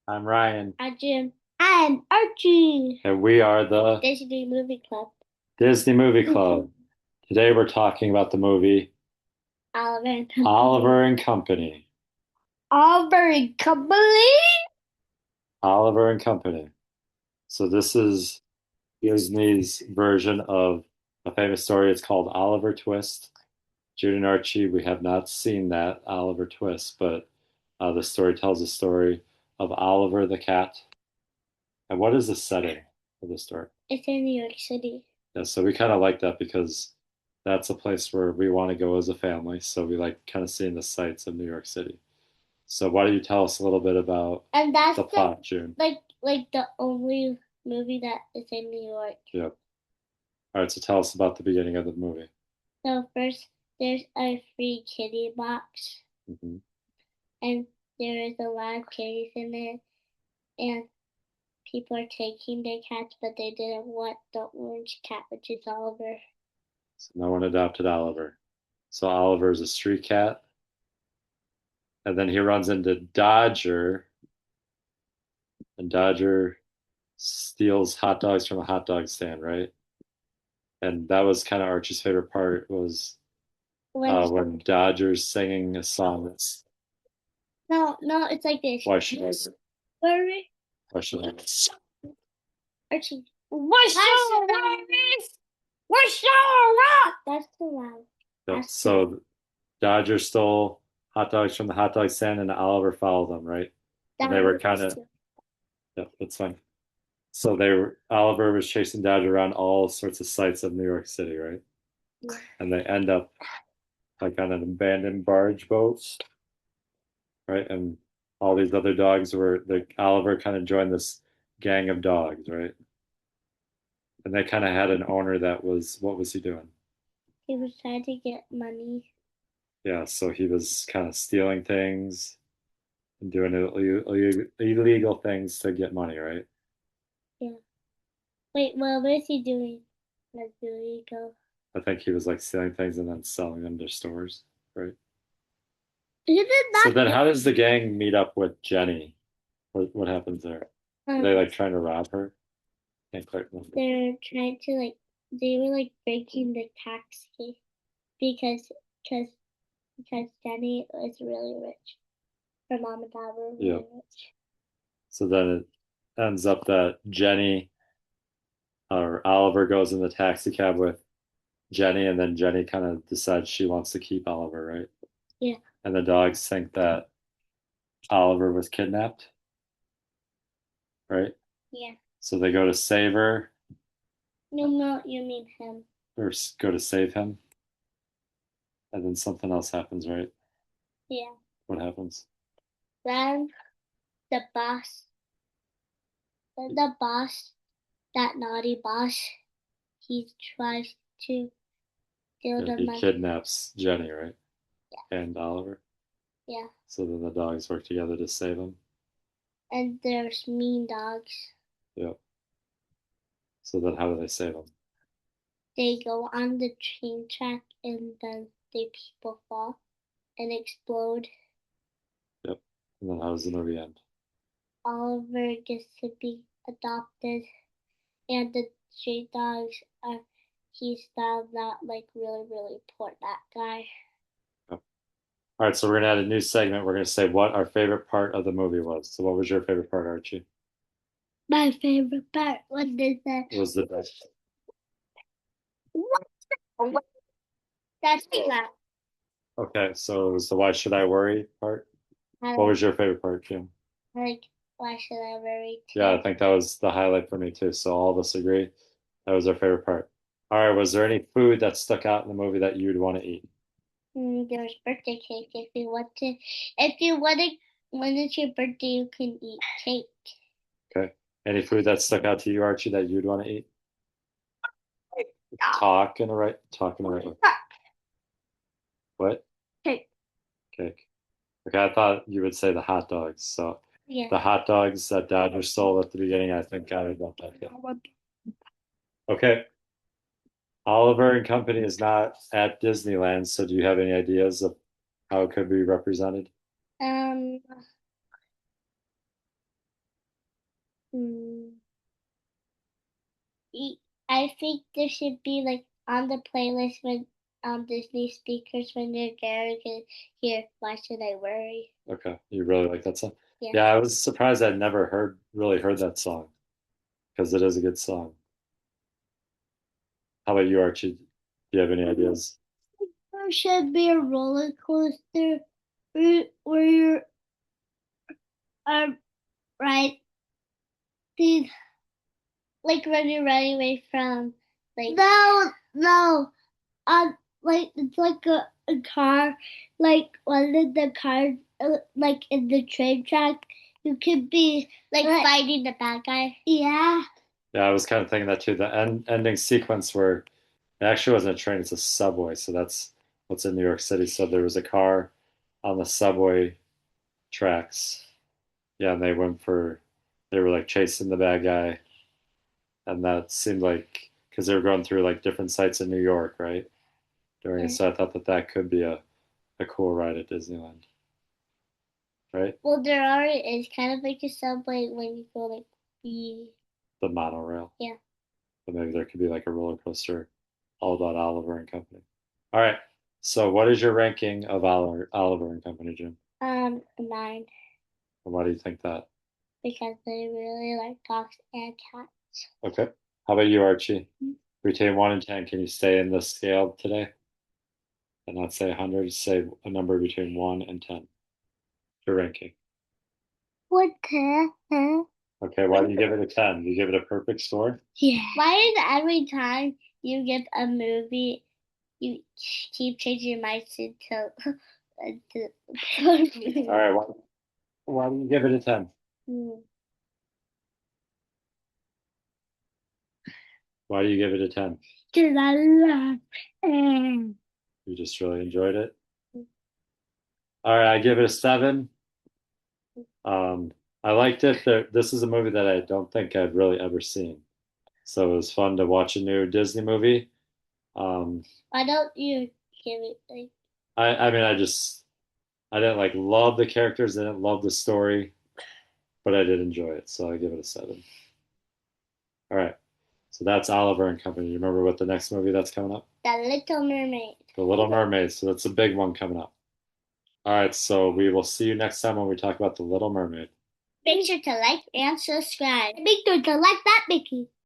I'm Ryan, I'm Jim. I'm Archie. and we are the Disney Movie Club. Disney Movie Club. Today we're talking about the movie Oliver and Company. Oliver and Company. Oliver and Company. Oliver and Company. So this is Disney's version of a famous story. It's called Oliver Twist. Jude and Archie, we have not seen that Oliver Twist, but the story tells a story of Oliver the cat. And what is the setting of the story? It's in New York City. Yeah, so we kind of like that because that's a place where we want to go as a family. So we like kind of seeing the sights of New York City. So why don't you tell us a little bit about And that's the the plot, June? like the only movie that is in New York. Yeah. All right, so tell us about the beginning of the movie. So first there's a free kitty box Hmm. and there is a lot of kitties in it and people are taking their cats but they didn't want the orange cat which is Oliver. So no one adopted Oliver. So Oliver is a street cat, and then he runs into Dodger, and Dodger steals hot dogs from a hot dog stand, right? And that was kind of Archie's favorite part was When when Dodger's singing a song that's no, it's like this. why should I Worry, why should I Archie. What's so worries? What's so wrong? That's too loud. Yep. That's too. So Dodger stole hot dogs from the hot dog stand, and Oliver followed them, right? And they That were kind was of, too. yeah, that's fine. So they were Oliver was chasing Dodger around all sorts of sites of New York City, right? Yeah. And they end up like on an abandoned barge boat, right? And all these other dogs were the Oliver kind of joined this gang of dogs, right? And they kind of had an owner that was what was he doing? He was trying to get money. Yeah, so he was kind of stealing things and doing illegal things to get money, right? Yeah. Wait, what is he doing? Let's do it. Go. I think he was like stealing things and then selling them to stores, right? He did So not then get. how does the gang meet up with Jenny? What happens there? Are they like trying to rob her? Can't quite remember. They're trying to like. They were like breaking the taxi because because because Jenny is really rich. Her mom and dad were Yeah. really rich. So then it ends up that Jenny or Oliver goes in the taxi cab with Jenny, and then Jenny kind of decides she wants to keep Oliver, right? Yeah. And the dogs think that Oliver was kidnapped, right? Yeah. So they go to save her No, no, you mean him. or go to save him, and then something else happens, right? Yeah. What happens? Then the boss, the boss, that naughty boss, he tries to steal Yeah, the he money. kidnaps Jenny, right? Yeah. And Oliver. Yeah. So then the dogs work together to save him. And there's mean dogs. Yep. So then how do they save him? They go on the train track and then the people fall and explode. Yep. And then how does the movie end? Oliver gets to be adopted, and the street dogs are. He's found that like really, really poor that guy. Yep. All right, so we're gonna add a new segment. We're gonna say what our favorite part of the movie was. So what was your favorite part, Archie? My favorite part was this. What was the best? What? That's that. Okay, so it was the why should I worry part. I What like, was your favorite part, Jim? like why should I worry Yeah, I too? think that was the highlight for me too. So all of us agree that was our favorite part. All right, was there any food that stuck out in the movie that you'd want to eat? There's birthday cake if you want to. If you want to, when it's your birthday, you can eat cake. Okay. Any food that stuck out to you, Archie, that you'd want to eat? Yeah. Talk in the right way. What? Cake. Cake. Okay, I thought you would say the hot dogs. So Yeah. the hot dogs that Dodger stole at the beginning, I think I would want that. Yeah. Okay. Oliver and Company is not at Disneyland, so do you have any ideas of how it could be represented? Um, Hmm. I think there should be like on the playlist when on Disney speakers when you're there, you can hear "Why Should I Worry?" Okay, you really like that song? Yeah. Yeah, I was surprised I'd never really heard that song because it is a good song. How about you, Archie? Do you have any ideas? There should be a roller coaster where you are right, dude. Like when you're running away from like no, like it's like a car, like one of the cars, like in the train track, you could be like fighting the bad guy. Yeah. Yeah, I was kind of thinking that too. The ending sequence where it actually wasn't a train, it's a subway. So that's what's in New York City. So there was a car on the subway tracks. Yeah, and they were like chasing the bad guy. And that seemed like, because they were going through like different sites in New York, right? During it. Yeah. So I thought that that could be a cool ride at Disneyland, right? Well, there already is kind of like a subway when you go like the The monorail. yeah. But maybe there could be like a roller coaster all about Oliver and Company. All right. So what is your ranking of Oliver and Company, Jim? A 9 And why do you think that? because they really like dogs and cats. Okay. How about you, Archie? Retain 1 and 10. Can you stay in the scale today and not say 100? Say a number between 1 and 10. Your ranking. What the? Okay. Why do you give it a 10? Do you give it a perfect score? Yeah. Why is every time you give a movie, you keep changing your mind to All right. Why do you give it a 10? Hmm. Why do you give it a 10? Because I love it. You just really enjoyed it? All right. I give it a 7. Um, I liked it. This is a movie that I don't think I've really ever seen. So it was fun to watch a new Disney movie. Um, Why don't you give it like I mean, I didn't like love the characters, I didn't love the story, but I did enjoy it. So I give it a 7. All right. So that's Oliver and Company. You remember what the next movie that's coming up? The Little Mermaid? The Little Mermaid. So that's a big one coming up. All right. So we will see you next time when we talk about The Little Mermaid. Make sure to like and subscribe. Make sure to like that, Mickey.